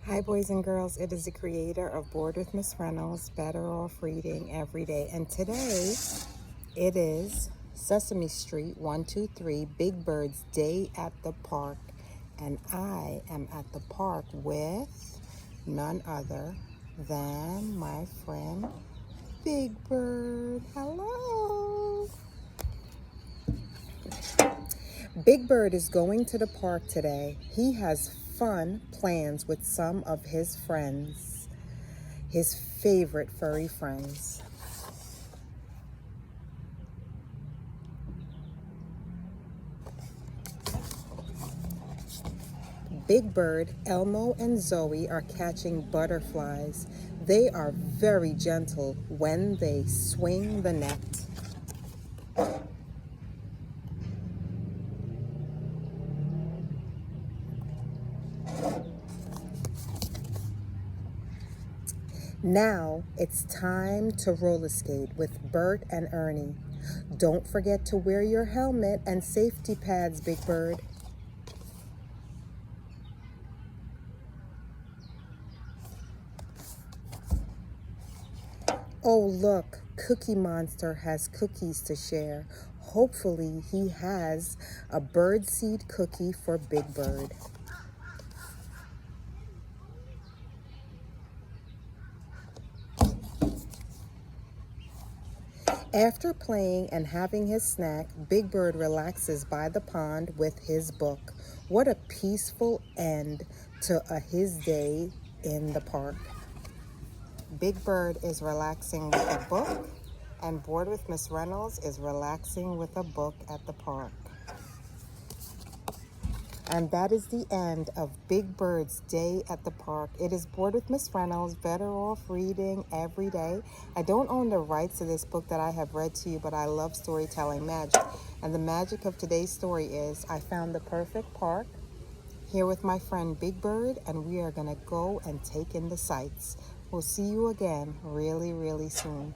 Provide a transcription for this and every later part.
Hi boys and girls, it is the creator of Bored with Miss Reynolds, Better Off Reading Every Day. And today it is Sesame Street 123 Big Bird's Day at the Park. And I am at the park with none other than my friend Big Bird. Hello! Big Bird is going to the park today. He has fun plans with some of his friends, his favorite furry friends. Big Bird, Elmo, and Zoe are catching butterflies. They are very gentle when they swing the net. Now it's time to roller skate with Bert and Ernie. Don't forget to wear your helmet and safety pads, Big Bird. Oh, look, Cookie Monster has cookies to share. Hopefully he has a birdseed cookie for Big Bird. After playing and having his snack, Big Bird relaxes by the pond with his book. What a peaceful end to his day in the park. Big Bird is relaxing with a book, and Bored with Miss Reynolds is relaxing with a book at the park. And that is the end of Big Bird's Day at the Park. It is Bored with Miss Reynolds, Better Off Reading Every Day. I don't own the rights to this book that I have read to you, but I love storytelling magic. And the magic of today's story is I found the perfect park here with my friend Big Bird, and we are going to go and take in the sights. We'll see you again really, really soon.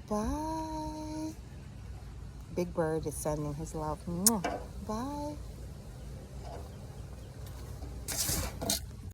Bye. Big Bird is sending his love. Bye.